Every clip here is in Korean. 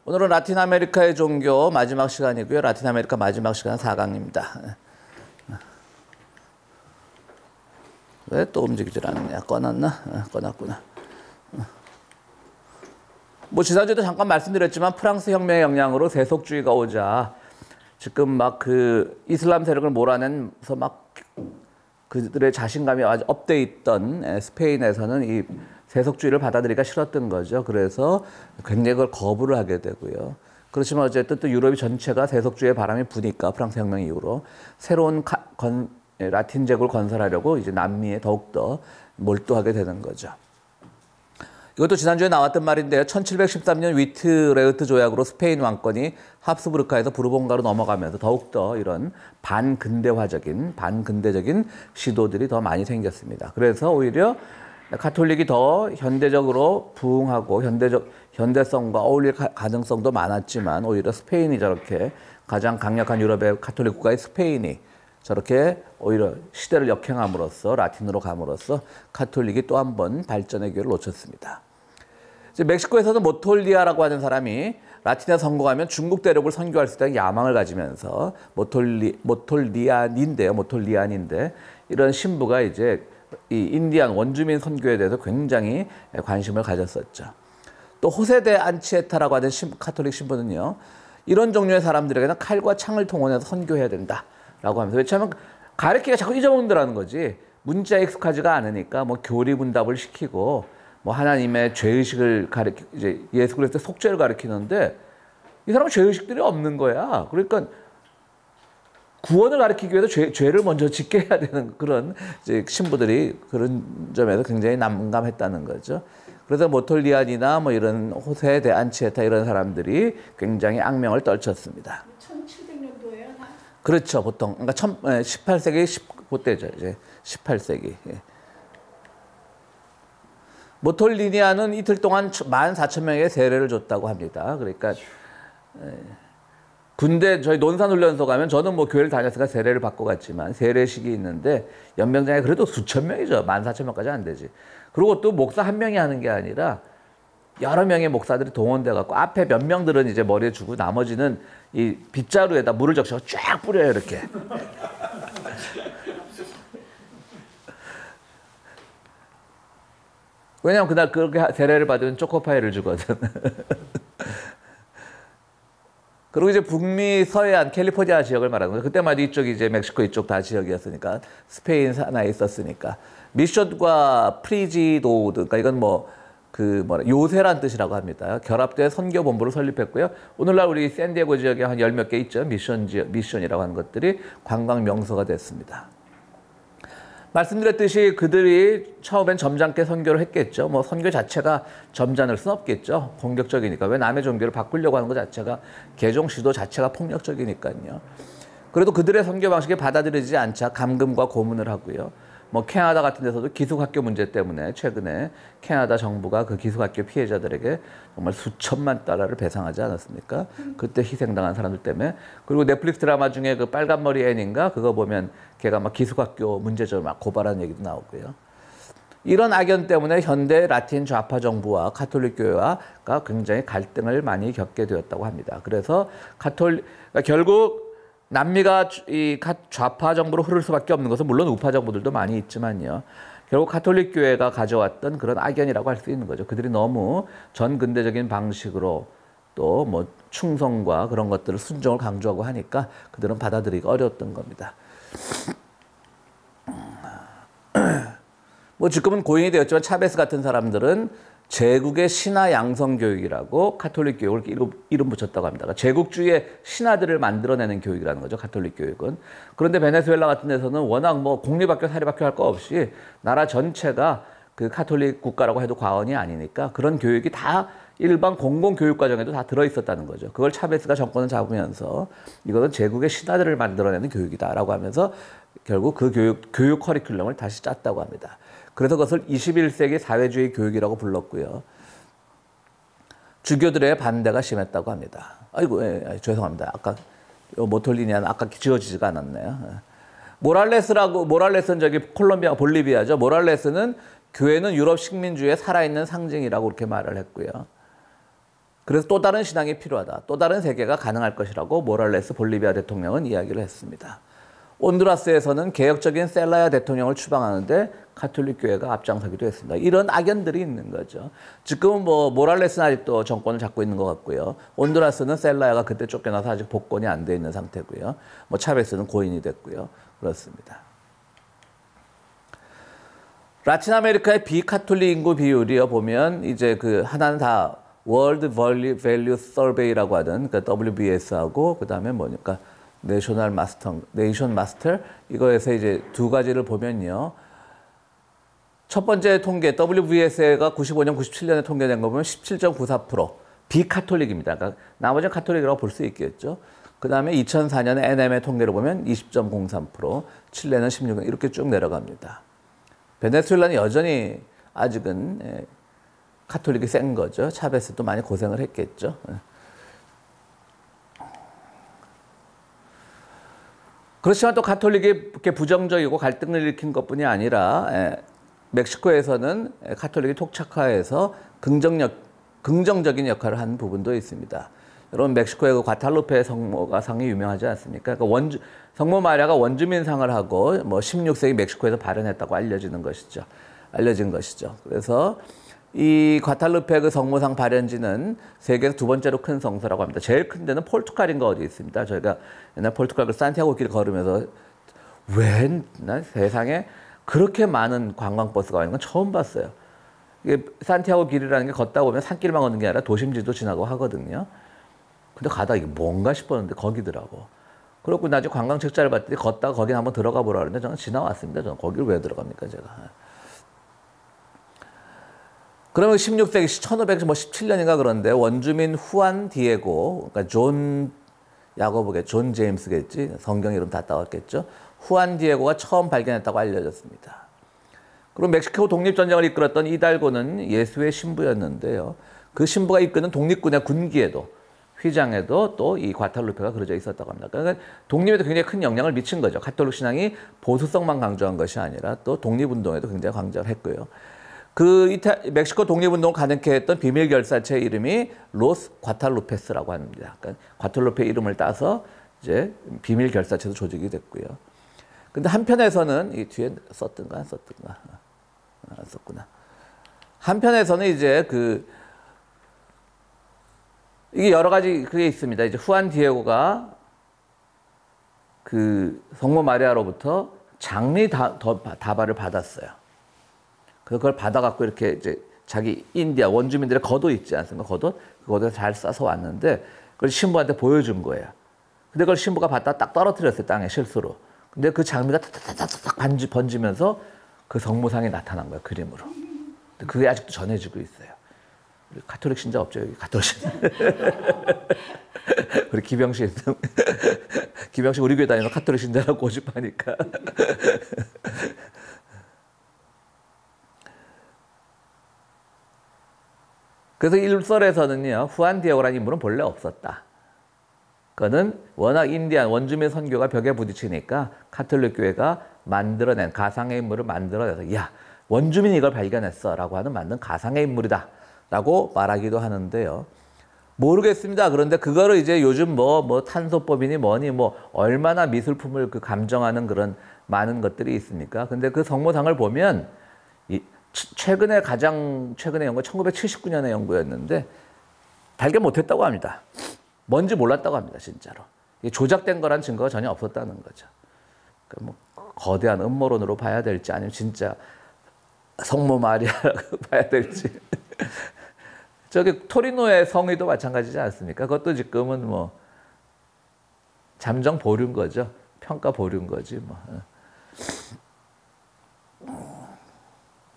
오늘은 라틴 아메리카의 종교 마지막 시간이고요. 라틴 아메리카 마지막 시간 4강입니다. 왜 또 움직이질 않느냐? 꺼놨나? 꺼놨구나. 뭐 지난주에도 잠깐 말씀드렸지만 프랑스 혁명의 영향으로 세속주의가 오자 지금 막 그 이슬람 세력을 몰아내서 막 그들의 자신감이 아주 업돼 있던 스페인에서는 이 세속주의를 받아들이기가 싫었던 거죠. 그래서 굉장히 그걸 거부를 하게 되고요. 그렇지만 어쨌든 또 유럽이 전체가 세속주의의 바람이 부니까 프랑스 혁명 이후로 새로운 라틴 제국을 건설하려고 이제 남미에 더욱더 몰두하게 되는 거죠. 이것도 지난주에 나왔던 말인데요. 1713년 위트레흐트 조약으로 스페인 왕권이 합스부르크에서 부르봉가로 넘어가면서 더욱더 이런 반근대적인 시도들이 더 많이 생겼습니다. 그래서 오히려 가톨릭이 더 현대적으로 부흥하고 현대성과 어울릴 가능성도 많았지만 오히려 스페인이 저렇게 가장 강력한 유럽의 가톨릭 국가의 스페인이 저렇게 오히려 시대를 역행함으로써 라틴으로 감으로써 가톨릭이 또 한 번 발전의 기회를 놓쳤습니다. 이제 멕시코에서도 모톨리아라고 하는 사람이 라틴에 성공하면 중국 대륙을 선교할 수 있다는 야망을 가지면서 모톨리안인데 이런 신부가 이제 이 인디안 원주민 선교에 대해서 굉장히 관심을 가졌었죠. 또 호세 데 안치에타라고 하는 카톨릭 신부는요. 이런 종류의 사람들에게는 칼과 창을 통원해서 선교해야 된다라고 하면서 왜냐하면 가르치기가 자꾸 잊어먹는다는 거지. 문자에 익숙하지가 않으니까 뭐 교리문답을 시키고 뭐 하나님의 죄의식을 이제 예수 그리스도의 속죄를 가르치는데 이 사람은 죄의식들이 없는 거야. 그러니까 구원을 가르치기 위해서 죄를 먼저 짓게 해야 되는 그런 이제 신부들이 그런 점에서 굉장히 난감했다는 거죠. 그래서 모톨리안이나 뭐 이런 호세 데 안치에타 이런 사람들이 굉장히 악명을 떨쳤습니다. 1700년도에요? 그렇죠. 보통 그러니까 18세기 그때죠. 이제 18세기. 예. 모톨리니아는 이틀 동안 14,000명에게 세례를 줬다고 합니다. 그러니까 군대 저희 논산훈련소 가면 저는 뭐 교회를 다녔으니까 세례를 받고 갔지만 세례식이 있는데 연명장에 그래도 수천 명이죠. 14,000명까지 안 되지. 그리고 또 목사 한 명이 하는 게 아니라 여러 명의 목사들이 동원돼 갖고 앞에 몇 명들은 이제 머리에 주고 나머지는 이 빗자루에다 물을 적셔 쫙 뿌려요 이렇게. 왜냐면 그날 그렇게 세례를 받으면 초코파이를 주거든. 그리고 이제 북미 서해안 캘리포니아 지역을 말하는 거죠. 그때만 해도 이쪽이 이제 멕시코 이쪽 다 지역이었으니까 스페인 산하에 있었으니까 미션과 프리지도드 그러니까 이건 뭐 요새란 뜻이라고 합니다. 결합된 선교본부를 설립했고요. 오늘날 우리 샌디에고 지역에 한 열 몇 개 있죠. 미션이라고 하는 것들이 관광 명소가 됐습니다. 말씀드렸듯이 그들이 처음엔 점잖게 선교를 했겠죠. 뭐 선교 자체가 점잖을 수는 없겠죠. 공격적이니까. 왜 남의 종교를 바꾸려고 하는 것 자체가 개종 시도 자체가 폭력적이니까요. 그래도 그들의 선교 방식이 받아들이지 않자 감금과 고문을 하고요. 뭐 캐나다 같은 데서도 기숙학교 문제 때문에 최근에 캐나다 정부가 그 기숙학교 피해자들에게 정말 수천만 달러를 배상하지 않았습니까? 그때 희생당한 사람들 때문에. 그리고 넷플릭스 드라마 중에 그 빨간머리 앤인가 그거 보면 걔가 막 기숙학교 문제점을 막 고발하는 얘기도 나오고요. 이런 악연 때문에 현대 라틴 좌파 정부와 가톨릭 교회가 굉장히 갈등을 많이 겪게 되었다고 합니다. 그래서 그러니까 결국 남미가 이 좌파 정부로 흐를 수밖에 없는 것은 물론 우파 정부들도 많이 있지만요. 결국 가톨릭 교회가 가져왔던 그런 악연이라고 할 수 있는 거죠. 그들이 너무 전근대적인 방식으로 또 뭐 충성과 그런 것들을 순종을 강조하고 하니까 그들은 받아들이기 어려웠던 겁니다. 뭐 지금은 고인이 되었지만 차베스 같은 사람들은 제국의 신화 양성 교육이라고 가톨릭 교육을 이름 붙였다고 합니다. 그러니까 제국주의의 신화들을 만들어내는 교육이라는 거죠. 가톨릭 교육은. 그런데 베네수엘라 같은 데서는 워낙 뭐 공립학교, 사립학교 할 거 없이 나라 전체가 그 가톨릭 국가라고 해도 과언이 아니니까 그런 교육이 다 일반 공공교육 과정에도 다 들어있었다는 거죠. 그걸 차베스가 정권을 잡으면서 이거는 제국의 신화들을 만들어내는 교육이다라고 하면서 결국 그 교육 커리큘럼을 다시 짰다고 합니다. 그래서 그것을 21세기 사회주의 교육이라고 불렀고요. 주교들의 반대가 심했다고 합니다. 아이고, 죄송합니다. 아까 모톨리니아는 아까 지어지지가 않았네요. 모랄레스는 저기 콜롬비아, 볼리비아죠. 모랄레스는 교회는 유럽 식민주의의 살아있는 상징이라고 그렇게 말을 했고요. 그래서 또 다른 신앙이 필요하다. 또 다른 세계가 가능할 것이라고 모랄레스 볼리비아 대통령은 이야기를 했습니다. 온두라스에서는 개혁적인 셀라야 대통령을 추방하는데 가톨릭 교회가 앞장서기도 했습니다. 이런 악연들이 있는 거죠. 지금은 뭐 모랄레스는 아직도 정권을 잡고 있는 것 같고요. 온두라스는 셀라야가 그때 쫓겨나서 아직 복권이 안 돼 있는 상태고요. 뭐 차베스는 고인이 됐고요. 그렇습니다. 라틴 아메리카의 비카톨릭 인구 비율이요 보면 이제 그 하나는 다 World Value Survey라고 하는 그 WBS하고 그다음에 뭐니까 네이션 마스터 이거에서 이제 두 가지를 보면요. 첫 번째 통계 WBS가 95년, 97년에 통계된 거 보면 17.94% 비카톨릭입니다. 그러니까 나머지는 카톨릭이라고 볼 수 있겠죠. 그다음에 2004년에 NM의 통계를 보면 20.03%, 칠레는 16% 이렇게 쭉 내려갑니다. 베네수엘라는 여전히 아직은 카톨릭이 센 거죠. 차베스도 많이 고생을 했겠죠. 그렇지만 또 카톨릭이 이렇게 부정적이고 갈등을 일으킨 것뿐이 아니라 멕시코에서는 카톨릭이 톡착화해서 긍정적인 역할을 한 부분도 있습니다. 여러분 멕시코의 그 과탈루페 성모가 상이 유명하지 않습니까? 그러니까 성모 마리아가 원주민상을 하고 뭐 16세기 멕시코에서 발현했다고 알려진 것이죠. 그래서 이 과탈루페 그 성모상 발현지는 세계에서 두 번째로 큰 성소라고 합니다. 제일 큰 데는 포르투갈인가 어디 있습니다. 저희가 옛날 포르투갈 그 산티아고 길 걸으면서 난 세상에 그렇게 많은 관광버스가 있는 건 처음 봤어요. 이게 산티아고 길이라는 게 걷다 보면 산길만 걷는 게 아니라 도심지도 지나고 하거든요. 근데 가다 이게 뭔가 싶었는데 거기더라고. 그렇고 나중에 관광 책자를 봤더니 걷다가 거기 한번 들어가 보라 그러는데 저는 지나왔습니다. 저는 거기를 왜 들어갑니까 제가. 그러면 16세기 1517년인가 그런데 원주민 후안 디에고, 그러니까 존 제임스겠지. 성경 이름 다 따왔겠죠. 후안 디에고가 처음 발견했다고 알려졌습니다. 그리고 멕시코 독립전쟁을 이끌었던 이달고는 예수의 신부였는데요. 그 신부가 이끄는 독립군의 군기에도 휘장에도 또 이 과탈루페가 그려져 있었다고 합니다. 그러니까 독립에도 굉장히 큰 영향을 미친 거죠. 가톨릭 신앙이 보수성만 강조한 것이 아니라 또 독립운동에도 굉장히 강조를 했고요. 그 멕시코 독립운동을 가능케 했던 비밀 결사체의 이름이 로스 과탈루페스라고 합니다. 그러니까 과탈루페 이름을 따서 이제 비밀 결사체도 조직이 됐고요. 근데 한편에서는 이 뒤에 썼던가 안 썼구나. 한편에서는 이제 이게 여러 가지 그게 있습니다. 이제 후안 디에고가 그 성모 마리아로부터 장미 다발을 받았어요. 그걸 받아갖고 이렇게 이제 자기 인디아 원주민들의 겉옷 있지 않습니까? 겉옷? 그 겉옷에 잘 싸서 왔는데 그걸 신부한테 보여준 거예요. 근데 그걸 신부가 받다 딱 떨어뜨렸어요. 땅에 실수로. 근데 그 장미가 탁탁탁탁 번지면서 그 성모상이 나타난 거예요. 그림으로. 근데 그게 아직도 전해지고 있어요. 우리 가톨릭 신자 없죠? 여기 가톨릭 신자. 우리 기병씨 우리 교회 다니면 가톨릭 신자라고 고집하니까. 그래서 일설에서는요, 후안 디에고라는 인물은 본래 없었다. 그거는 워낙 인디안 원주민 선교가 벽에 부딪히니까 가톨릭 교회가 만들어낸 가상의 인물을 만들어내서 야, 원주민이 이걸 발견했어 라고 하는 만든 가상의 인물이다 라고 말하기도 하는데요. 모르겠습니다. 그런데 그거를 이제 요즘 뭐 탄소법이니 뭐니 뭐 얼마나 미술품을 그 감정하는 그런 많은 것들이 있습니까? 근데 그 성모상을 보면 가장 최근의 연구 1979년의 연구였는데 발견 못했다고 합니다. 뭔지 몰랐다고 합니다. 진짜로. 조작된 거란 증거가 전혀 없었다는 거죠. 그러니까 뭐 거대한 음모론으로 봐야 될지 아니면 진짜 성모 마리아라고 봐야 될지. 저기 토리노의 성의도 마찬가지지 않습니까? 그것도 지금은 뭐 잠정 보류인 거죠. 평가 보류인 거지 뭐.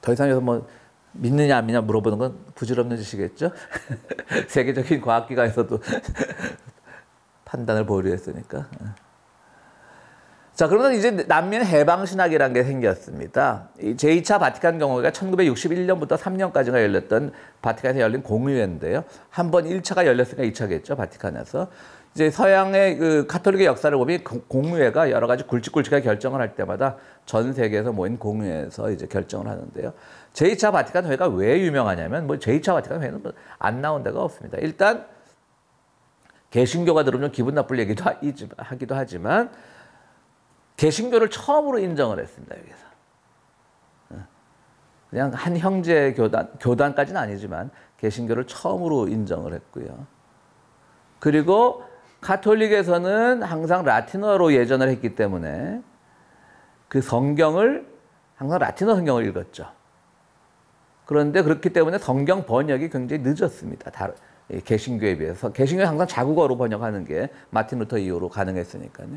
더 이상 여기서 뭐 믿느냐 안 믿느냐 물어보는 건 부질없는 짓이겠죠. 세계적인 과학기관에서도 판단을 보류했으니까. 자, 그러면 이제 남미는 해방신학이라는 게 생겼습니다. 이 제2차 바티칸 경호회가 1961년부터 3년까지가 열렸던 바티칸에서 열린 공의회인데요. 한 번 1차가 열렸으니까 2차겠죠, 바티칸에서. 이제 서양의 그 가톨릭의 역사를 보면 공의회가 여러 가지 굵직굵직하게 결정을 할 때마다 전 세계에서 모인 공의회에서 이제 결정을 하는데요. 제2차 바티칸 회의가 왜 유명하냐면 뭐 제2차 바티칸 회의는 안 나온 데가 없습니다. 일단 개신교가 들으면 기분 나쁠 얘기도 하기도 하지만 개신교를 처음으로 인정을 했습니다. 여기서. 그냥 한 형제 교단까지는 아니지만 개신교를 처음으로 인정을 했고요. 그리고 가톨릭에서는 항상 라틴어로 예전을 했기 때문에 그 성경을 항상 라틴어 성경을 읽었죠. 그런데 그렇기 때문에 성경 번역이 굉장히 늦었습니다. 개신교에 비해서. 개신교는 항상 자국어로 번역하는 게 마틴 루터 이후로 가능했으니까요.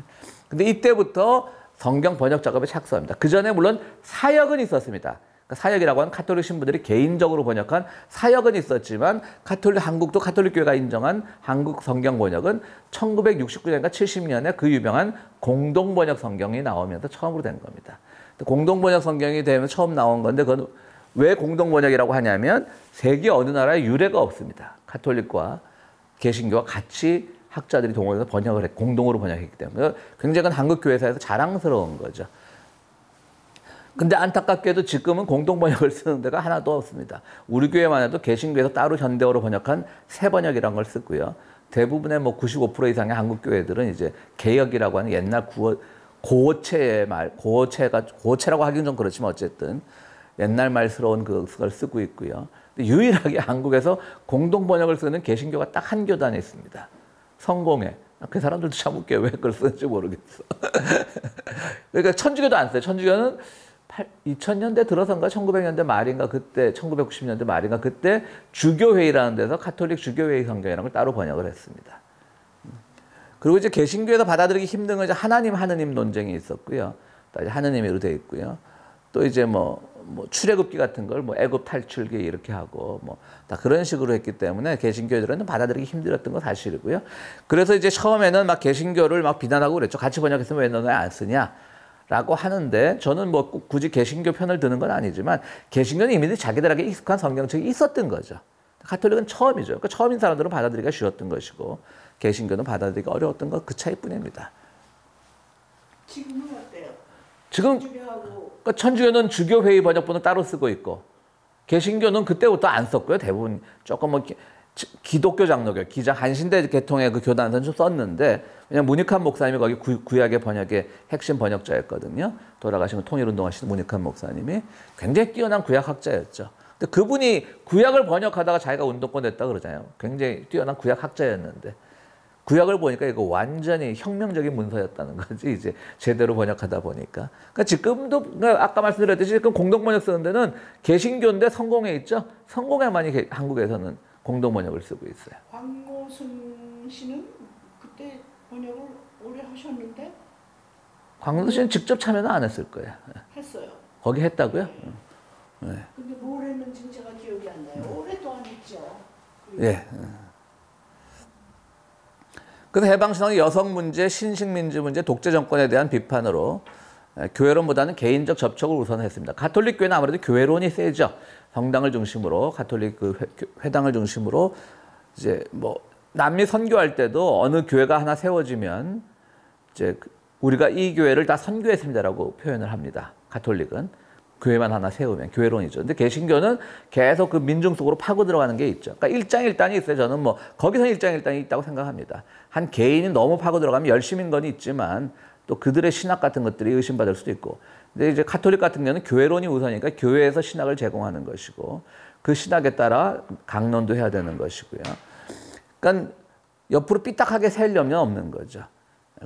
근데 이때부터 성경 번역 작업에 착수합니다. 그 전에 물론 사역은 있었습니다. 사역이라고 하는 가톨릭 신부들이 개인적으로 번역한 사역은 있었지만 한국도 가톨릭 교회가 인정한 한국 성경 번역은 1969년인가 70년에 그 유명한 공동 번역 성경이 나오면서 처음으로 된 겁니다. 공동 번역 성경이 되면서 처음 나온 건데 그건 왜 공동 번역이라고 하냐면 세계 어느 나라에 유례가 없습니다. 가톨릭과 개신교와 같이 학자들이 동원해서 공동으로 번역했기 때문에 굉장히 한국 교회사에서 자랑스러운 거죠. 근데 안타깝게도 지금은 공동 번역을 쓰는 데가 하나도 없습니다. 우리 교회만 해도 개신교에서 따로 현대어로 번역한 새 번역이라는 걸 쓰고요. 대부분의 뭐 95% 이상의 한국 교회들은 이제 개역이라고 하는 옛날 고어체라고 하기는 좀 그렇지만 어쨌든 옛날 말스러운 그걸 쓰고 있고요. 유일하게 한국에서 공동 번역을 쓰는 개신교가 딱 한 교단이 있습니다. 성공회. 그 사람들도 참 웃겨요. 왜 그걸 쓰는지 모르겠어. 그러니까 천주교도 안 써요. 천주교는 2000년대 들어선가 1900년대 말인가 그때 1990년대 말인가 그때 주교회의라는 데서 가톨릭 주교회의 성경이라는 걸 따로 번역을 했습니다. 그리고 이제 개신교에서 받아들이기 힘든 건 이제 하나님 논쟁이 있었고요. 또 이제 하느님으로 되어 있고요. 또 이제 뭐 출애굽기 같은 걸 뭐 애굽 탈출기 이렇게 하고 뭐 다 그런 식으로 했기 때문에 개신교들은 받아들이기 힘들었던 건 사실이고요. 그래서 이제 처음에는 막 개신교를 막 비난하고 그랬죠. 같이 번역했으면 왜 너네 안 쓰냐? 라고 하는데 저는 뭐 굳이 개신교 편을 드는 건 아니지만 개신교는 이미 자기들에게 익숙한 성경책이 있었던 거죠. 가톨릭은 처음이죠. 그러니까 처음인 사람들은 받아들이기가 쉬웠던 것이고 개신교는 받아들이기가 어려웠던 것 그 차이뿐입니다. 지금은 어때요? 지금 그러니까 천주교는 주교회의 번역본을 따로 쓰고 있고 개신교는 그때부터 안 썼고요. 대부분 조금 뭐 기독교 장로교, 한신대 계통의 그 교단에서는 좀 썼는데 왜냐면 문익환 목사님이 거기 구약의 번역의 핵심 번역자였거든요. 돌아가신 통일운동하시는 문익환 목사님이 굉장히 뛰어난 구약학자였죠. 근데 그분이 구약을 번역하다가 자기가 운동권 됐다 그러잖아요. 굉장히 뛰어난 구약학자였는데 구약을 보니까 이거 완전히 혁명적인 문서였다는 거지. 이제 제대로 번역하다 보니까. 그러니까 지금도 아까 말씀드렸듯이 지금 공동 번역 쓰는 데는 개신교인데 성공회 있죠. 성공회만이 한국에서는 공동 번역을 쓰고 있어요. 광고순 씨는 그때 번역을 오래 하셨는데? 광고순 씨는 직접 참여는 안 했을 거예요. 했어요. 거기 했다고요? 네. 근데 뭘 했는지 제가 기억이 안 나요. 오랫동안 했죠. 예. 그래서 해방신앙의 여성 문제, 신식민지 문제, 독재 정권에 대한 비판으로 교회론보다는 개인적 접촉을 우선했습니다. 가톨릭 교회는 아무래도 교회론이 세죠. 성당을 중심으로 가톨릭 그 회당을 중심으로 이제 뭐 남미 선교할 때도 어느 교회가 하나 세워지면 이제 우리가 이 교회를 다 선교했습니다라고 표현을 합니다. 가톨릭은 교회만 하나 세우면 교회론이죠. 근데 개신교는 계속 그 민중 속으로 파고 들어가는 게 있죠. 그러니까 일장일단이 있어요. 저는 뭐 거기서 일장일단이 있다고 생각합니다. 한 개인이 너무 파고 들어가면 열심인 건 있지만 또 그들의 신학 같은 것들이 의심받을 수도 있고. 근데 이제 가톨릭 같은 경우는 교회론이 우선이니까 교회에서 신학을 제공하는 것이고 그 신학에 따라 강론도 해야 되는 것이고요. 그러니까 옆으로 삐딱하게 세려면 없는 거죠.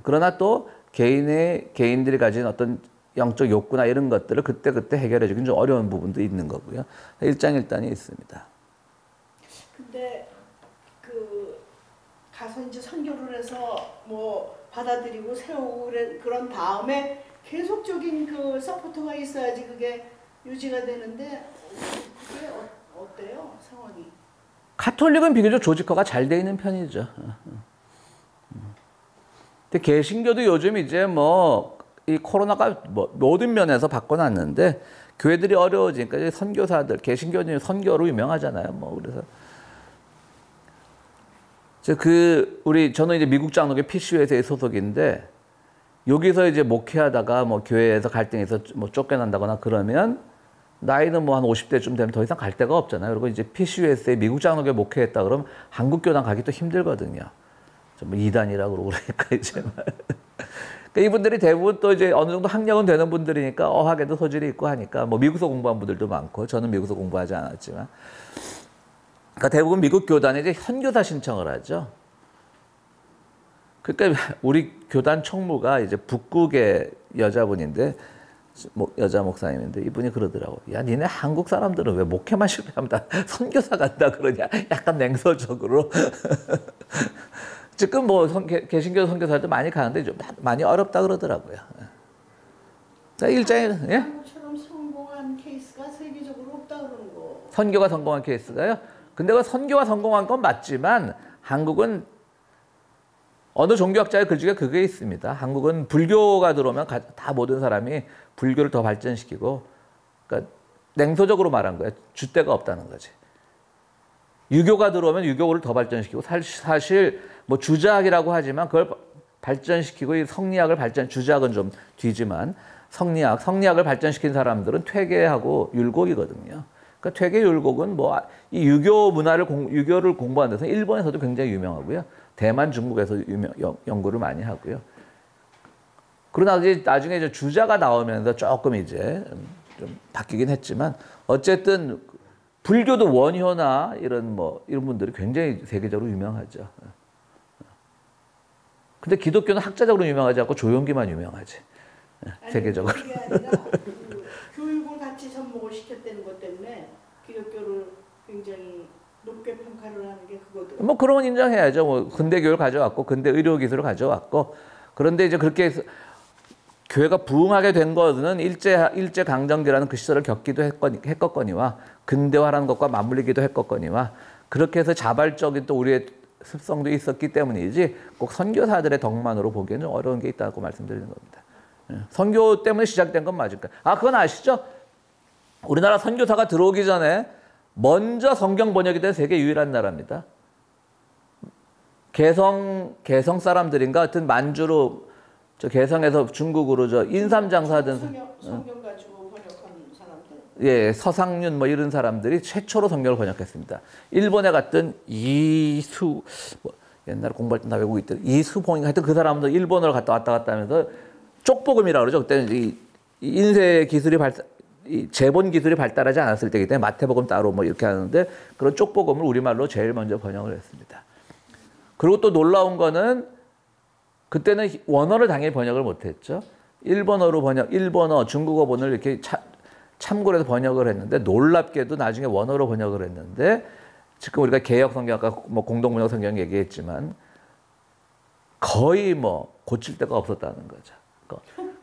그러나 또 개인들이 가진 어떤 영적 욕구나 이런 것들을 그때그때 해결해 주긴 좀 어려운 부분도 있는 거고요. 일장일단이 있습니다. 근데 가서 이제 선교를 해서 뭐 받아들이고 세우고 그런 다음에 계속적인 그 서포터가 있어야지 그게 유지가 되는데 그게 어때요? 상황이? 가톨릭은 비교적 조직화가 잘 돼 있는 편이죠. 근데 개신교도 요즘 이제 뭐 이 코로나가 뭐 모든 면에서 바꿔놨는데 교회들이 어려워지니까 선교사들, 개신교는 선교로 유명하잖아요. 뭐 그래서 저는 이제 미국 장로교 PCUSA 소속인데 여기서 이제 목회하다가 뭐 교회에서 갈등해서 뭐 쫓겨난다거나 그러면 나이는 뭐 한 50대쯤 되면 더 이상 갈 데가 없잖아요. 그리고 이제 PCUSA 미국 장로교 목회했다 그러면 한국 교단 가기 또 힘들거든요. 뭐 이단이라고 그러니까 이제. 그러니까 이분들이 대부분 또 이제 어느 정도 학력은 되는 분들이니까 어학에도 소질이 있고 하니까 뭐 미국에서 공부한 분들도 많고 저는 미국에서 공부하지 않았지만. 그러니까 대부분 미국 교단에 이제 선교사 신청을 하죠. 그러니까 우리 교단 총무가 이제 북극의 여자분인데, 여자 목사님인데 이분이 그러더라고. 야, 니네 한국 사람들은 왜 목회만 실패하면 다 선교사 간다 그러냐? 약간 냉소적으로. 지금 뭐 개신교 선교사도 많이 가는데 좀 많이 어렵다 그러더라고요. 그러니까 일장에 예? 한국처럼 성공한 케이스가 세계적으로 없다 그러는 거. 선교가 성공한 케이스가요? 근데 그 선교가 성공한 건 맞지만 한국은 어느 종교학자의 글 중에 그게 있습니다. 한국은 불교가 들어오면 다 모든 사람이 불교를 더 발전시키고, 그러니까 냉소적으로 말한 거예요. 줏대가 없다는 거지. 유교가 들어오면 유교를 더 발전시키고, 사실 뭐 주자학이라고 하지만 그걸 발전시키고 이 성리학을 주자학은 좀 뒤지만 성리학을 발전시킨 사람들은 퇴계하고 율곡이거든요. 그러니까 퇴계 율곡은 뭐 이 유교 문화를 유교를 공부하는 데서 일본에서도 굉장히 유명하고요. 대만, 중국에서 연구를 많이 하고요. 그러나 이제 나중에 이제 주자가 나오면서 조금 이제 좀 바뀌긴 했지만 어쨌든 불교도 원효나 이런 분들이 굉장히 세계적으로 유명하죠. 근데 기독교는 학자적으로 유명하지 않고 조용기만 유명하지. 세계적으로. 그게 아니라 교육을 같이 접목을 시켰다는 것 때문에 기독교를 굉장히 높게 평가를 하는 게 그거든. 뭐 그런 건 인정해야죠. 뭐 근대 교육을 가져왔고 근대 의료 기술을 가져왔고, 그런데 이제 그렇게 해서 교회가 부흥하게 된 것은 일제 강점기라는 그 시절을 겪기도 했겠거니와 근대화라는 것과 맞물리기도 했겠거니와 그렇게 해서 자발적인 또 우리의 습성도 있었기 때문이지 꼭 선교사들의 덕만으로 보기에는 어려운 게 있다고 말씀드리는 겁니다. 선교 때문에 시작된 건 맞을까요? 그건 아시죠? 우리나라 선교사가 들어오기 전에 먼저 성경 번역이 된 세계 유일한 나라입니다. 개성 사람들인가 하여튼 만주로 개성에서 중국으로 인삼 장사하던 성경 가지고 번역한 사람들. 예, 서상윤 뭐 이런 사람들이 최초로 성경을 번역했습니다. 일본에 갔던 옛날에 공부할 때 나 외국에 있던 이수봉인가 하여튼 그 사람도 일본으로 왔다 갔다 하면서 쪽복음이라고 그러죠. 그때는 이 인쇄 기술이 이 재본 기술이 발달하지 않았을 때이기 때문에 마태복음 따로 뭐 이렇게 하는데 그런 쪽복음을 우리말로 제일 먼저 번역을 했습니다. 그리고 또 놀라운 거는 그때는 원어를 당연히 번역을 못했죠. 일본어, 중국어본을 이렇게 참고로 해서 번역을 했는데 놀랍게도 나중에 원어로 번역을 했는데 지금 우리가 개역 성경 아까 뭐 공동번역 성경 얘기했지만 거의 뭐 고칠 데가 없었다는 거죠.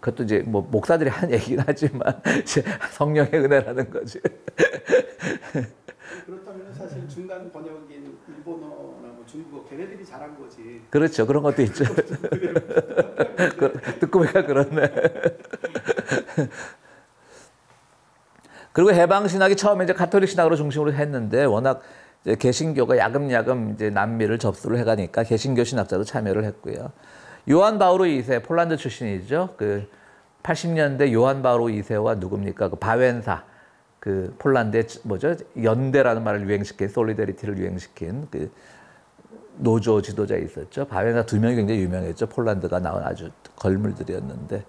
그것도 이제 뭐 목사들이 한 얘기긴 하지만 성령의 은혜라는 거지. 그렇다면 사실 중간 번역인 일본어나 뭐 중국어 걔네들이 잘한 거지. 그렇죠. 그런 것도 있죠. 듣고 보니까 그렇네. 그리고 해방 신학이 처음에 이제 가톨릭 신학으로 중심으로 했는데 워낙 이제 개신교가 야금야금 이제 남미를 접수를 해가니까 개신교 신학자도 참여를 했고요. 요한 바오로 2세 폴란드 출신이죠. 그 80년대 요한 바오로 2세와 누굽니까? 그 바웬사 그 폴란드의 연대라는 말을 유행시킨 솔리데리티를 유행시킨 그 노조 지도자 있었죠. 바웬사 2명이 굉장히 유명했죠. 폴란드가 나온 아주 걸물들이었는데.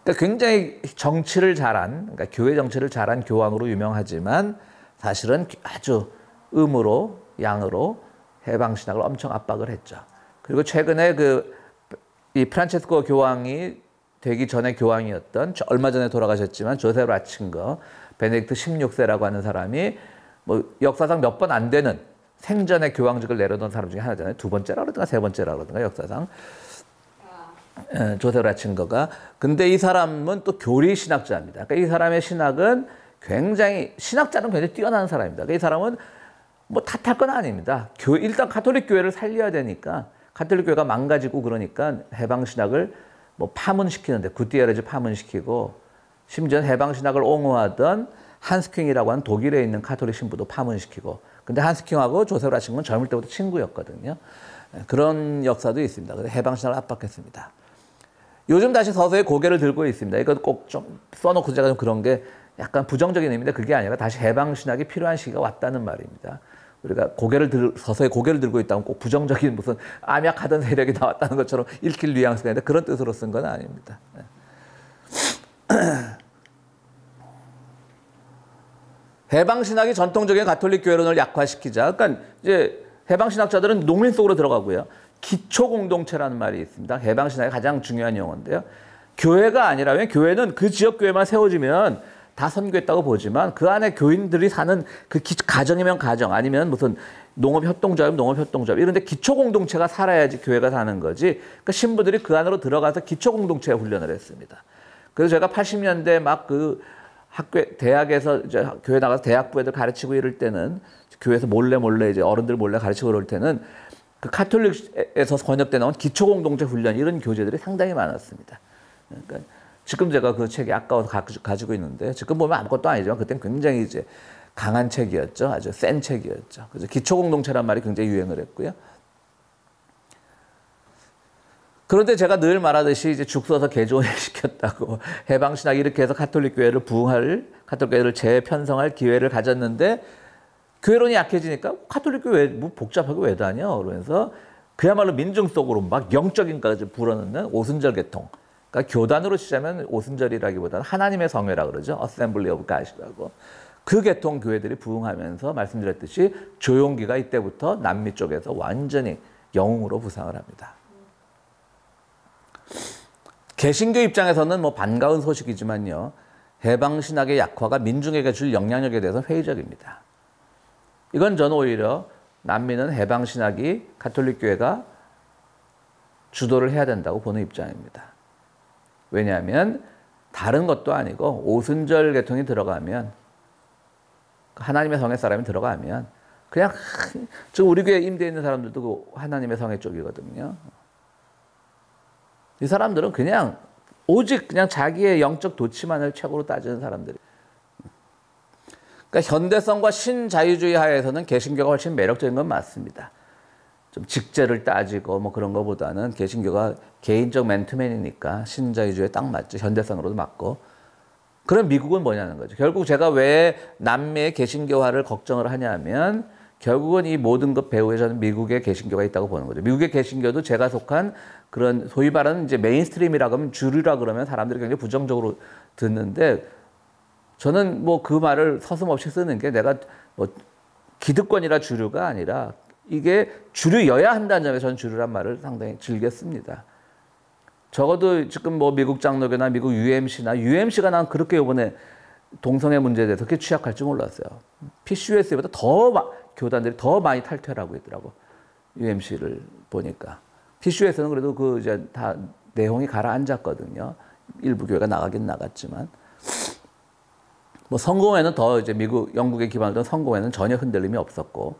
그러니까 굉장히 정치를 잘한, 그러니까 교회 정치를 잘한 교황으로 유명하지만 사실은 아주 음으로 양으로 해방 신학을 엄청 압박을 했죠. 그리고 최근에 이 프란체스코 교황이 되기 전에 교황이었던 얼마 전에 돌아가셨지만 조세 라칭거 베네딕트 16세라고 하는 사람이 뭐 역사상 몇 번 안 되는 생전에 교황직을 내려놓은 사람 중에 하나잖아요. 2번째라 그러든가 3번째라 그러든가 역사상. 조세 라칭거가. 근데 이 사람은 또 교리 신학자입니다. 그러니까 이 사람의 신학은 신학자는 굉장히 뛰어난 사람입니다. 그러니까 이 사람은 뭐 탓할 건 아닙니다. 일단 가톨릭 교회를 살려야 되니까 가톨릭 교회가 망가지고 그러니까 해방 신학을 뭐 파문시키는데 구티에레즈 파문시키고 심지어 해방 신학을 옹호하던 한스킹이라고 하는 독일에 있는 가톨릭 신부도 파문시키고 근데 한스킹하고 조셉 라칭은 젊을 때부터 친구였거든요. 그런 역사도 있습니다. 그래서 해방신학을 압박했습니다. 요즘 다시 서서히 고개를 들고 있습니다. 이거 꼭 좀 써놓고 제가 좀 그런 게 약간 부정적인 의미인데 그게 아니라 다시 해방신학이 필요한 시기가 왔다는 말입니다. 우리가 서서히 고개를 들고 있다면 꼭 부정적인 무슨 암약하던 세력이 나왔다는 것처럼 읽힐 뉘앙스가 있는데 그런 뜻으로 쓴 건 아닙니다. 해방신학이 전통적인 가톨릭 교회론을 약화시키자. 그러니까 이제 해방신학자들은 농민 속으로 들어가고요. 기초공동체라는 말이 있습니다. 해방신학의 가장 중요한 용어인데요. 교회가 아니라, 왜 교회는 그 지역 교회만 세워지면 다 선교했다고 보지만 그 안에 교인들이 사는 그 가정이면 가정, 아니면 무슨 농업협동조합이면 농업협동조합, 이런데 기초공동체가 살아야지 교회가 사는 거지. 그러니까 신부들이 그 안으로 들어가서 기초공동체 훈련을 했습니다. 그래서 제가 80년대 막 그 대학에서 이제 교회 나가서 대학부 애들 가르치고 이럴 때는 교회에서 몰래 이제 어른들 몰래 가르치고 그럴 때는 그 카톨릭에서 번역돼 나온 기초공동체 훈련 이런 교재들이 상당히 많았습니다. 그러니까 지금 제가 그 책이 아까워서 가지고 있는데 지금 보면 아무것도 아니지만 그때는 굉장히 이제 강한 책이었죠. 아주 센 책이었죠. 그래서 기초공동체란 말이 굉장히 유행을 했고요. 그런데 제가 늘 말하듯이 이제 죽 써서 개종을 시켰다고 해방신학이 이렇게 해서 카톨릭 교회를 카톨릭 교회를 재편성할 기회를 가졌는데 교회론이 약해지니까 카톨릭 교회 뭐 복잡하게 왜 다녀? 그러면서 그야말로 민중 속으로 막 영적인까지 불어넣는 오순절 계통. 그러니까 교단으로 치자면 오순절이라기보다는 하나님의 성회라 그러죠. Assembly of God이라고. 그 계통 교회들이 부흥하면서 말씀드렸듯이 조용기가 이때부터 남미 쪽에서 완전히 영웅으로 부상을 합니다. 개신교 입장에서는 뭐 반가운 소식이지만요. 해방신학의 약화가 민중에게 줄 영향력에 대해서 회의적입니다. 이건 저는 오히려 남미는 해방신학이 가톨릭 교회가 주도를 해야 된다고 보는 입장입니다. 왜냐하면 다른 것도 아니고 오순절 계통이 들어가면 하나님의 성의 사람이 들어가면 그냥 지금 우리 교회 임대에 있는 사람들도 그 하나님의 성의 쪽이거든요. 이 사람들은 그냥 오직 그냥 자기의 영적 도취만을 최고로 따지는 사람들이. 그러니까 현대성과 신자유주의 하에서는 개신교가 훨씬 매력적인 건 맞습니다. 좀 직제를 따지고 뭐 그런 것보다는 개신교가 개인적 맨투맨이니까 신자유주의에 딱 맞죠. 현대성으로도 맞고. 그럼 미국은 뭐냐는 거죠. 결국 제가 왜 남미의 개신교화를 걱정을 하냐면 결국은 이 모든 것 배후에 저는 미국의 개신교가 있다고 보는 거죠. 미국의 개신교도 제가 속한 그런 소위 말하는 이제 메인스트림이라고 하면 주류라 그러면 사람들이 굉장히 부정적으로 듣는데 저는 뭐 그 말을 서슴없이 쓰는 게 내가 뭐 기득권이라 주류가 아니라 이게 주류여야 한다는 점에서 저는 주류란 말을 상당히 즐겼습니다. 적어도 지금 뭐 미국 장로교나 미국 UMC가 난 그렇게 이번에 동성애 문제에 대해서 그렇게 취약할 줄 몰랐어요. PCUSA보다 교단들이 더 많이 탈퇴를 하고 있더라고. UMC를 보니까. PCUS는 그래도 그 이제 다 내용이 가라앉았거든요. 일부 교회가 나가긴 나갔지만. 뭐 성공회는 더 이제 영국에 기반을 둔 성공회는 전혀 흔들림이 없었고,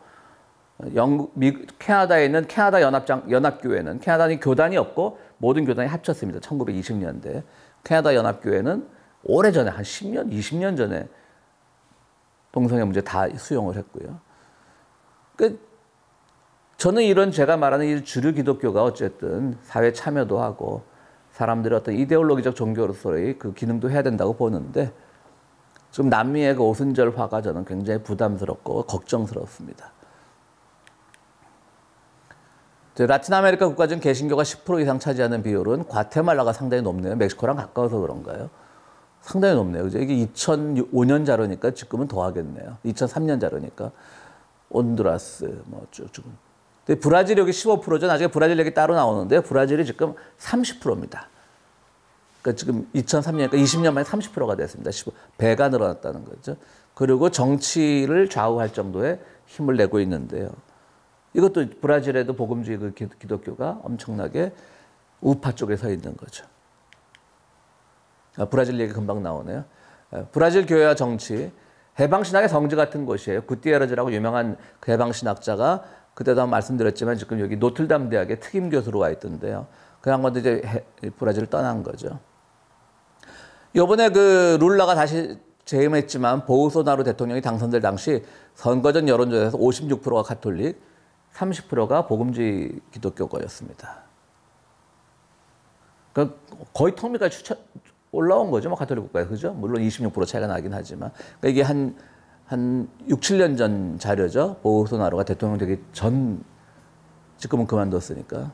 캐나다에 있는 캐나다 연합교회는 캐나다는 교단이 없고 모든 교단이 합쳤습니다. 1920년대. 캐나다 연합교회는 오래전에 한 10년, 20년 전에 동성애 문제 다 수용을 했고요. 저는 이런 제가 말하는 이 주류 기독교가 어쨌든 사회 참여도 하고 사람들의 어떤 이데올로기적 종교로서의 그 기능도 해야 된다고 보는데 지금 남미의 그 오순절화가 저는 굉장히 부담스럽고 걱정스럽습니다. 라틴 아메리카 국가 중 개신교가 10% 이상 차지하는 비율은 과테말라가 상당히 높네요. 멕시코랑 가까워서 그런가요? 상당히 높네요. 그죠? 이게 2005년 자료니까 지금은 더 하겠네요. 2003년 자료니까. 온두라스, 뭐 쭉쭉. 근데 브라질 여기 15%죠. 나중에 브라질 얘기 따로 나오는데 브라질이 지금 30%입니다. 그러니까 지금 2003년이니까 20년 만에 30%가 됐습니다. 배가 늘어났다는 거죠. 그리고 정치를 좌우할 정도의 힘을 내고 있는데요. 이것도 브라질에도 복음주의 그 기독교가 엄청나게 우파 쪽에 서 있는 거죠. 브라질 얘기 금방 나오네요. 브라질 교회와 정치, 해방신학의 성지 같은 곳이에요. 구티에르즈라고 유명한 그 해방신학자가 그때도 한번 말씀드렸지만 지금 여기 노틀담 대학의 특임 교수로 와 있던데요. 그 양반도 이제 브라질을 떠난 거죠. 이번에 그 룰라가 다시 재임했지만 보우소나루 대통령이 당선될 당시 선거전 여론조사에서 56%가 가톨릭, 30%가 복음주의 기독교거였습니다. 그러니까 거의 턱밑까지 올라온 거죠, 뭐 가톨릭 국가에. 그죠? 물론 26% 차이가 나긴 하지만. 그러니까 이게 한 6, 7년 전 자료죠. 보우소나루가 대통령 되기 전, 지금은 그만뒀으니까.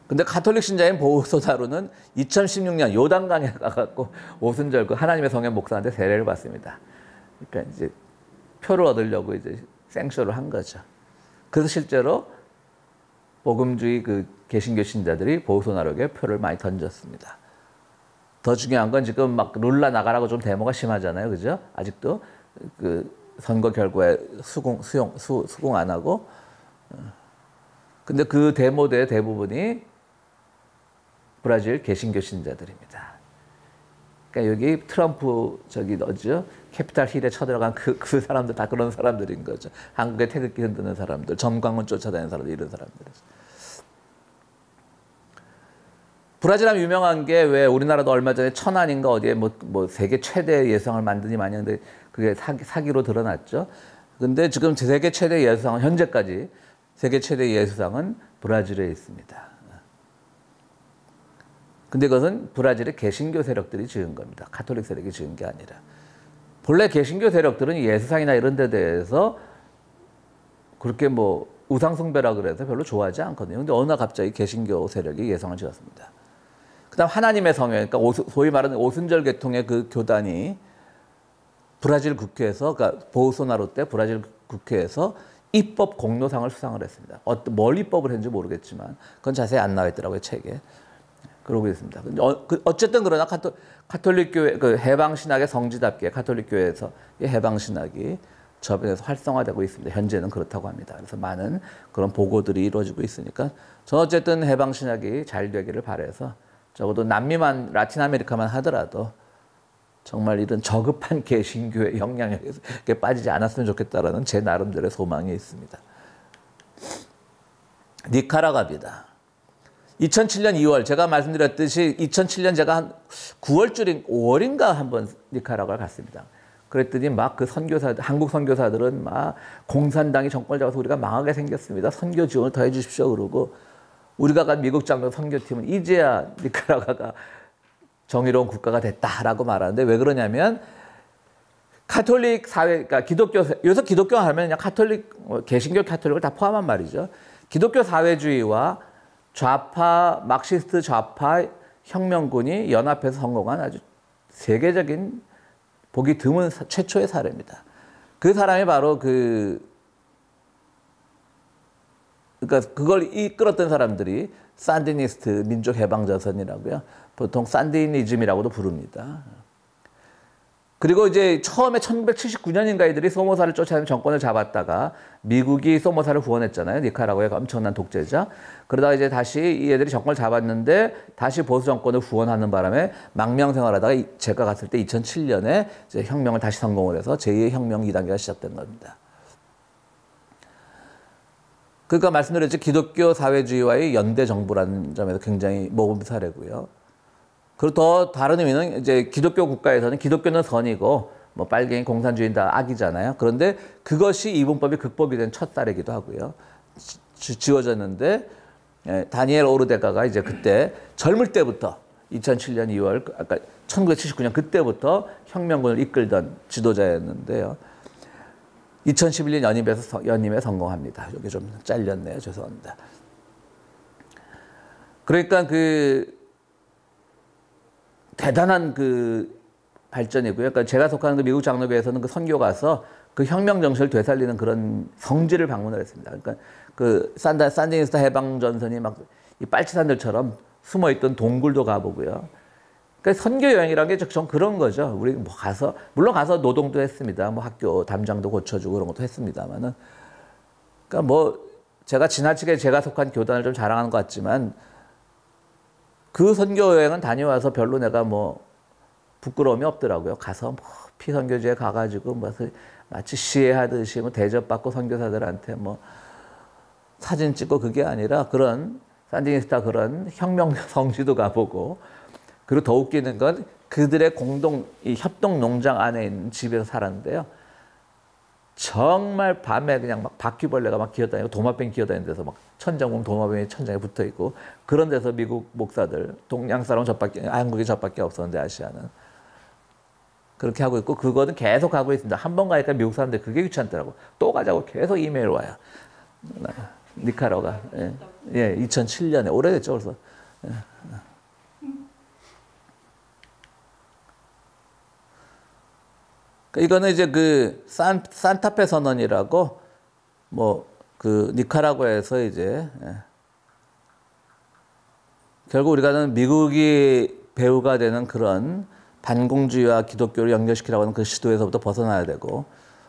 근데 가톨릭 신자인 보우소나루는 2016년 요단강에 가갖고 오순절 그 하나님의 성의 목사한테 세례를 받습니다. 그러니까 이제 표를 얻으려고 이제 생쇼를 한 거죠. 그래서 실제로 복음주의 그 개신교 신자들이 보우소나루에게 표를 많이 던졌습니다. 더 중요한 건 지금 막 룰라 나가라고 좀 데모가 심하잖아요. 그죠? 아직도 그 선거 결과에 수긍 안 하고. 근데 그 데모대 대부분이 브라질 개신교 신자들입니다. 그러니까 여기 트럼프 저기 어디죠? 캐피탈 힐에 쳐들어간 그 사람들 다 그런 사람들인 거죠. 한국의 태극기 흔드는 사람들, 점광문 쫓아다니는 사람들, 이런 사람들이죠. 브라질 하면 유명한 게 왜 우리나라도 얼마 전에 천안인가 어디에 뭐 세계 최대 예수상을 만드니 마냐는데 그게 사기로 드러났죠. 근데 지금 세계 최대 예수상은 현재까지 세계 최대 예수상은 브라질에 있습니다. 근데 그것은 브라질의 개신교 세력들이 지은 겁니다. 가톨릭 세력이 지은 게 아니라. 본래 개신교 세력들은 예수상이나 이런 데 대해서 그렇게 뭐 우상숭배라 그래서 별로 좋아하지 않거든요. 근데 어느 날 갑자기 개신교 세력이 예상을 지었습니다. 그 다음 하나님의 성회, 그러니까 소위 말하는 오순절 계통의 그 교단이 브라질 국회에서, 그러니까 보우소나루 때 브라질 국회에서 입법 공로상을 수상을 했습니다. 뭘 입법을 했는지 모르겠지만 그건 자세히 안 나와 있더라고요, 책에. 그러고 있습니다. 어쨌든 그러나 가톨릭 교회, 그 해방 신학의 성지답게 가톨릭 교회에서 이 해방 신학이 저변에서 활성화되고 있습니다. 현재는 그렇다고 합니다. 그래서 많은 그런 보고들이 이루어지고 있으니까 저는 어쨌든 해방 신학이 잘 되기를 바라서 적어도 남미만, 라틴 아메리카만 하더라도 정말 이런 저급한 개신교의 영향력에서 빠지지 않았으면 좋겠다라는 제 나름대로의 소망이 있습니다. 니카라과입니다. 2007년 2월 제가 말씀드렸듯이 2007년 제가 한 9월쯤 5월인가 한번 니카라과를 갔습니다. 그랬더니 막 그 선교사들, 한국 선교사들은 막 공산당이 정권을 잡아서 우리가 망하게 생겼습니다. 선교 지원을 더 해주십시오 그러고 우리가 간 미국 장로 선교팀은 이제야 니카라과가 정의로운 국가가 됐다라고 말하는데 왜 그러냐면 가톨릭 사회, 그러니까 기독교, 여기서 기독교 하면 그냥 가톨릭, 개신교 가톨릭을 다 포함한 말이죠. 기독교 사회주의와 좌파, 막시스트 좌파 혁명군이 연합해서 성공한 아주 세계적인 보기 드문 최초의 사례입니다. 그 사람이 바로 그러니까 그걸 이끌었던 사람들이 산디니스트 민족해방전선이라고요. 보통 산디니즘이라고도 부릅니다. 그리고 이제 처음에 1979년인가 이들이 소모사를 쫓아내는 정권을 잡았다가 미국이 소모사를 후원했잖아요. 니카라과의 엄청난 독재자. 그러다가 이제 다시 이 애들이 정권을 잡았는데 다시 보수 정권을 후원하는 바람에 망명생활하다가 제가 갔을 때 2007년에 이제 혁명을 다시 성공을 해서 제2의 혁명 2단계가 시작된 겁니다. 그러니까 말씀드렸죠. 기독교 사회주의와의 연대 정부라는 점에서 굉장히 모범 사례고요. 그리고 더 다른 의미는 이제 기독교 국가에서는 기독교는 선이고 뭐 빨갱이 공산주의는 다 악이잖아요. 그런데 그것이 이분법이 극복이 된 첫 사례이기도 하고요. 지어졌는데 다니엘 오르데가가 이제 그때 젊을 때부터 2007년 2월 아까 1979년 그때부터 혁명군을 이끌던 지도자였는데요. 2011년 연임에 성공합니다. 여기 좀 잘렸네요. 죄송합니다. 그러니까 대단한 발전이고요. 그러니까 제가 속하는 그 미국 장로교에서는 그 선교 가서 그 혁명 정신을 되살리는 그런 성지를 방문을 했습니다. 그러니까 그 산디니스타 해방 전선이 막 이 빨치산들처럼 숨어 있던 동굴도 가보고요. 그러니까 선교 여행이라는 게 좀 그런 거죠. 우리 뭐 가서 물론 가서 노동도 했습니다. 뭐 학교 담장도 고쳐주고 그런 것도 했습니다만은. 그러니까 뭐 제가 지나치게 제가 속한 교단을 좀 자랑하는 것 같지만 그 선교 여행은 다녀와서 별로 내가 뭐 부끄러움이 없더라고요. 가서 뭐 피선교지에 가가지고 뭐 마치 시해하듯이 뭐 대접받고 선교사들한테 뭐 사진 찍고 그게 아니라 그런 산디니스타 그런 혁명 성지도 가보고 그리고 더 웃기는 건 그들의 공동 이 협동 농장 안에 있는 집에서 살았는데요. 정말 밤에 그냥 막 바퀴벌레가 막 기어다니고 도마뱀 기어다니는 데서 막 천장 보면 도마뱀이 천장에 붙어 있고 그런 데서 미국 목사들 동양 사람 저밖에 한국에 저밖에 없었는데 아시아는 그렇게 하고 있고 그거는 계속 하고 있습니다. 한 번 가니까 미국 사람들 그게 귀찮더라고. 또 가자고 계속 이메일 와요. 니카라가 예, 2007년에 오래됐죠. 그래서 예. 이거는 이제 그 산타페 선언이라고 뭐 그 니카라과에서 이제 결국 우리가는 미국이 배후가 되는 그런 반공주의와 기독교를 연결시키려고 하는 그 시도에서부터 벗어나야 되고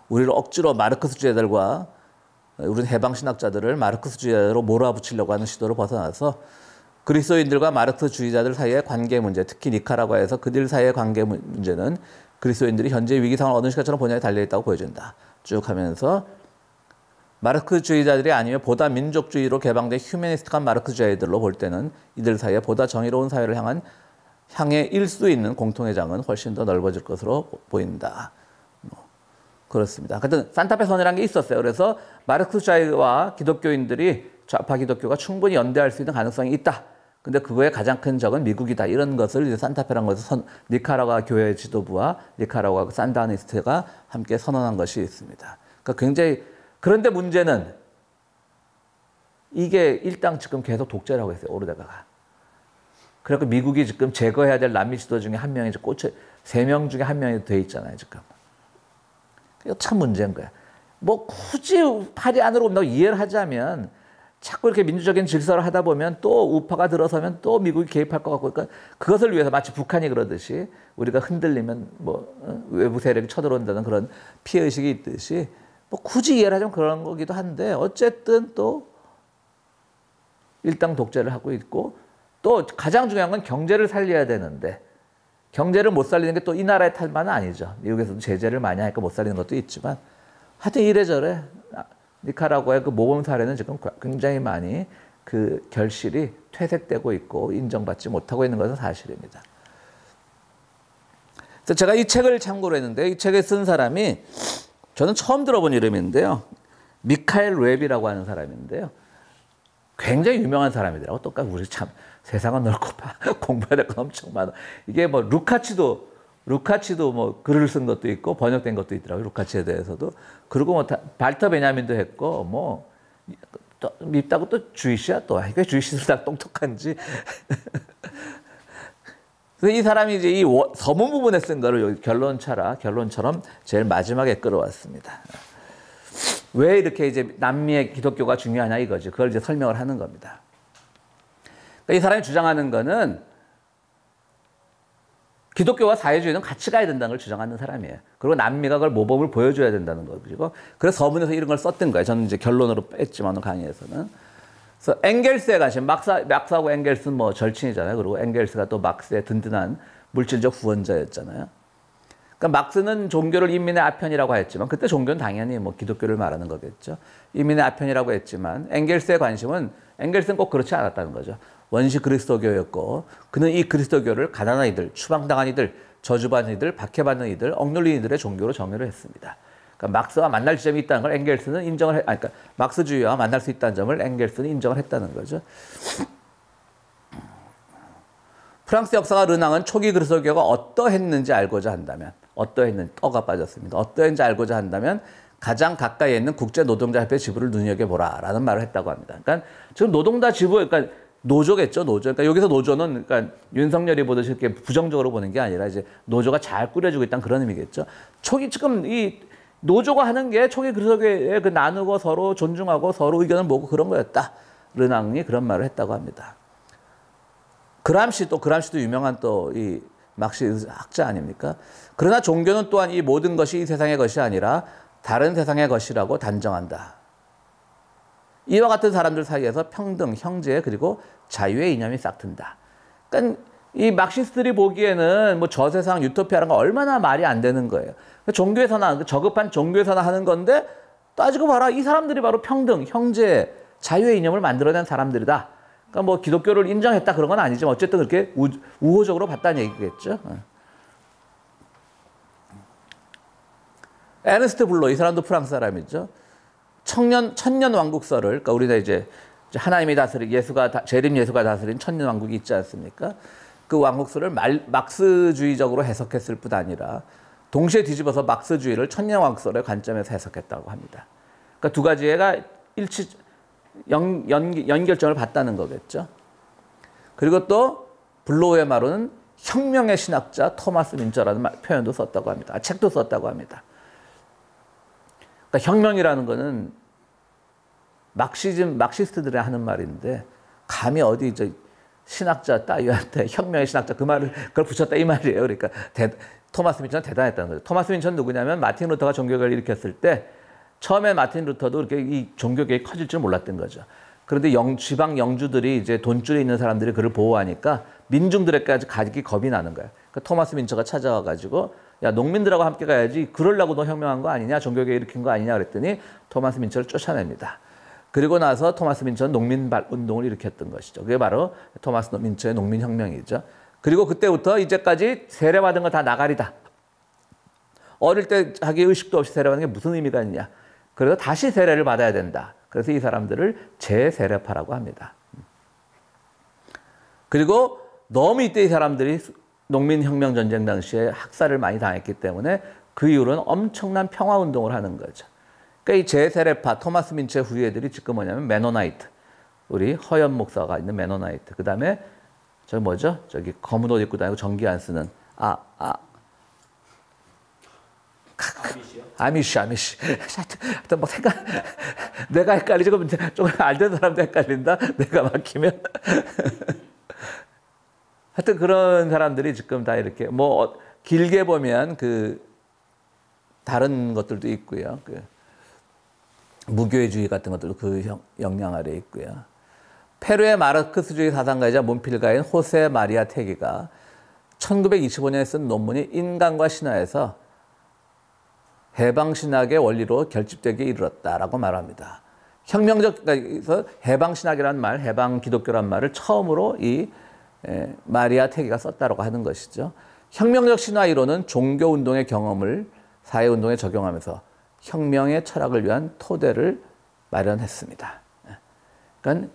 우리를 억지로 마르크스주의자들과 우리는 해방신학자들을 마르크스주의자로 몰아붙이려고 하는 시도를 벗어나서 그리스도인들과 마르크스주의자들 사이의 관계 문제, 특히 니카라과에서 그들 사이의 관계 문제는 그리스도인들이 현재 위기 상황을 어느 시간처럼 본향에 달려있다고 보여준다. 쭉 하면서 마르크스주의자들이 아니면 보다 민족주의로 개방된 휴머니스트한 마르크스주의자들로 볼 때는 이들 사이에 보다 정의로운 사회를 향해 일 수 있는 공통의 장은 훨씬 더 넓어질 것으로 보인다. 그렇습니다. 하여튼 산타페 선언이라는 게 있었어요. 그래서 마르크스주의와 기독교인들이 좌파 기독교가 충분히 연대할 수 있는 가능성이 있다. 근데 그거의 가장 큰 적은 미국이다. 이런 것을 이제 산타페라는 것에서 니카라과 교회 지도부와 니카라과 산다니스트가 함께 선언한 것이 있습니다. 그러니까 굉장히 그런데 문제는 이게 일당 지금 계속 독재를 하고 있어요. 오르다가가. 그래서 미국이 지금 제거해야 될 남미 지도 중에 한 명이 세 명 중에 한 명이 돼 있잖아요. 지금. 이거 참 문제인 거야. 뭐 굳이 팔이 안으로 온다고 이해를 하자면 자꾸 이렇게 민주적인 질서를 하다 보면 또 우파가 들어서면 또 미국이 개입할 것 같고 그러니까 그것을 위해서 마치 북한이 그러듯이 우리가 흔들리면 뭐 외부 세력이 쳐들어온다는 그런 피해의식이 있듯이 뭐 굳이 이해를 하자면 그런 거기도 한데 어쨌든 또 일당 독재를 하고 있고 또 가장 중요한 건 경제를 살려야 되는데 경제를 못 살리는 게 또 이 나라의 탓만은 아니죠. 미국에서도 제재를 많이 하니까 못 살리는 것도 있지만 하여튼 이래저래 니카라과의 그 모범 사례는 지금 굉장히 많이 그 결실이 퇴색되고 있고 인정받지 못하고 있는 것은 사실입니다. 그래서 제가 이 책을 참고로 했는데 이 책을 쓴 사람이 저는 처음 들어본 이름인데요. 미카엘 웹이라고 하는 사람인데요. 굉장히 유명한 사람이더라고. 똑같이 우리 참 세상은 넓고 공부해야 될 건 엄청 많아. 이게 뭐 루카치도 뭐 글을 쓴 것도 있고 번역된 것도 있더라고요. 루카치에 대해서도. 그리고 뭐 발터 베냐민도 했고 뭐 또 밉다고 또 주이시야 또. 이게 주이시들 다 똑똑한지. 그래서 이 사람이 이제 이 서문 부분에 쓴 거를 결론처럼 제일 마지막에 끌어왔습니다. 왜 이렇게 이제 남미의 기독교가 중요하냐 이거지. 그걸 이제 설명을 하는 겁니다. 그러니까 이 사람이 주장하는 거는 기독교와 사회주의는 같이 가야 된다는 걸 주장하는 사람이에요. 그리고 남미가 그걸 모범을 보여줘야 된다는 거죠. 그래서 서문에서 이런 걸 썼던 거예요. 저는 이제 결론으로 뺐지만 강의에서는. 그래서 엥겔스에 관심, 막스하고 엥겔스는 뭐 절친이잖아요. 그리고 엥겔스가 또 막스의 든든한 물질적 후원자였잖아요. 그러니까 막스는 종교를 인민의 아편이라고 했지만 그때 종교는 당연히 뭐 기독교를 말하는 거겠죠. 인민의 아편이라고 했지만 엥겔스의 관심은 엥겔스는 꼭 그렇지 않았다는 거죠. 원시 그리스도교였고 그는 이 그리스도교를 가난한 이들, 추방당한 이들, 저주받은 이들, 박해받는 이들, 억눌린 이들의 종교로 정의를 했습니다. 그러니까 막스와 만날 지점이 있다는 걸 엥겔스는 그러니까 막스주의와 만날 수 있다는 점을 엥겔스는 인정을 했다는 거죠. 프랑스 역사가 르낭은 초기 그리스도교가 어떠했는지 알고자 한다면 떠가 빠졌습니다. 어떠했는지 알고자 한다면 가장 가까이에 있는 국제노동자협회 지부를 눈여겨보라 라는 말을 했다고 합니다. 그러니까 지금 노동자 지부, 그러니까 노조겠죠, 노조. 그러니까 여기서 노조는 그러니까 윤석열이 보듯이 이렇게 부정적으로 보는 게 아니라 이제 노조가 잘 꾸려지고 있다는 그런 의미겠죠. 지금 이 노조가 하는 게 초기 그리스도교에 그 나누고 서로 존중하고 서로 의견을 모으고 그런 거였다. 르낭이 그런 말을 했다고 합니다. 그람시도 유명한 또 이 막시스 학자 아닙니까? 그러나 종교는 또한 이 모든 것이 이 세상의 것이 아니라 다른 세상의 것이라고 단정한다. 이와 같은 사람들 사이에서 평등, 형제 그리고 자유의 이념이 싹튼다. 그러니까 이 막시스트들이 보기에는 뭐 저 세상 유토피아라는 거 얼마나 말이 안 되는 거예요. 종교에서나 저급한 종교에서나 하는 건데 따지고 봐라 이 사람들이 바로 평등, 형제, 자유의 이념을 만들어낸 사람들이다. 그러니까 뭐 기독교를 인정했다 그런 건 아니지만 어쨌든 그렇게 우호적으로 봤다는 얘기겠죠. 에르스트 블로 이 사람도 프랑스 사람이죠. 천년 왕국설을 그러니까 우리가 이제 하나님이 다스린 재림 예수가 다스린 천년 왕국이 있지 않습니까? 그 왕국설을 막스주의적으로 해석했을 뿐 아니라 동시에 뒤집어서 막스주의를 천년 왕국설의 관점에서 해석했다고 합니다. 그러니까 두 가지가 연결점을 봤다는 거겠죠. 그리고 또 블로우의 말로는 혁명의 신학자 토마스 민처라는 표현도 썼다고 합니다. 책도 썼다고 합니다. 그러니까 혁명이라는 거는 막시스트들이 하는 말인데 감히 어디 신학자 따위한테 혁명의 신학자 그걸 붙였다 이 말이에요. 그러니까 토마스 민처는 대단했다는 거죠. 토마스 민처는 누구냐면 마틴 루터가 종교개혁을 일으켰을 때 처음에 마틴 루터도 이렇게 이 종교개혁이 커질 줄 몰랐던 거죠. 그런데 지방 영주들이 이제 돈줄에 있는 사람들이 그를 보호하니까 민중들에게까지 가기 겁이 나는 거예요. 그러니까 토마스 민처가 찾아와가지고 야 농민들하고 함께 가야지 그러려고 너 혁명한 거 아니냐 종교개혁 일으킨 거 아니냐 그랬더니 토마스 민처를 쫓아냅니다. 그리고 나서 토마스 민처는 농민운동을 일으켰던 것이죠. 그게 바로 토마스 민처의 농민혁명이죠. 그리고 그때부터 이제까지 세례받은 거 다 나가리다. 어릴 때 자기 의식도 없이 세례받는 게 무슨 의미가 있냐. 그래서 다시 세례를 받아야 된다. 그래서 이 사람들을 재세례파라고 합니다. 그리고 너무 이때 이 사람들이 농민혁명 전쟁 당시에 학살을 많이 당했기 때문에 그 이후로는 엄청난 평화운동을 하는 거죠. 그러니까 이 재세례파 토마스 민처의 후예들이 지금 뭐냐면 메노나이트, 우리 허연 목사가 있는 메노나이트, 그 다음에 저기 검은 옷 입고 다니고 전기 안 쓰는 아미시. 하여튼 뭐 내가 헷갈리지. 좀 알던 사람도 헷갈린다. 내가 막히면. 하여튼 그런 사람들이 지금 다 이렇게 뭐 길게 보면 다른 것들도 있고요. 무교회주의 같은 것들도 그 영향 아래에 있고요. 페루의 마르크스주의 사상가이자 문필가인 호세 마리아 테기가 1925년에 쓴 논문이 인간과 신화에서 해방신학의 원리로 결집되게 이르렀다라고 말합니다. 그래서 해방신학이라는 말, 해방기독교란 말을 처음으로 이 마리아 테기가 썼다라고 하는 것이죠. 혁명적 신화 이론은 종교운동의 경험을 사회운동에 적용하면서 혁명의 철학을 위한 토대를 마련했습니다. 그러니까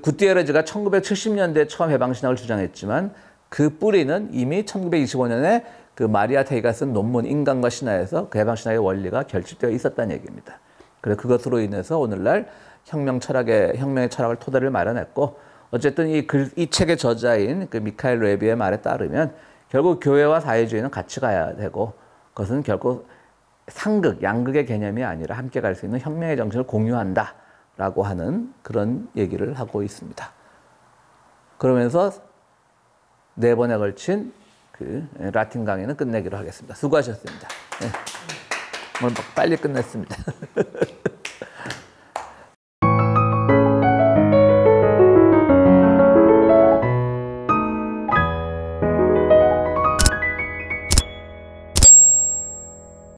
구티에레즈가 1970년대에 처음 해방신학을 주장했지만 그 뿌리는 이미 1925년에 마리아 테기가 쓴 논문 인간과 신화에서 그 해방신학의 원리가 결집되어 있었다는 얘기입니다. 그래서 그것으로 인해서 오늘날 혁명의 철학을 토대를 마련했고 어쨌든 이 책의 저자인 미카엘 레비의 말에 따르면 결국 교회와 사회주의는 같이 가야 되고 그것은 결국 상극, 양극의 개념이 아니라 함께 갈 수 있는 혁명의 정신을 공유한다라고 하는 그런 얘기를 하고 있습니다. 그러면서 4번에 걸친 라틴 강의는 끝내기로 하겠습니다. 수고하셨습니다. 오늘 빨리 끝냈습니다.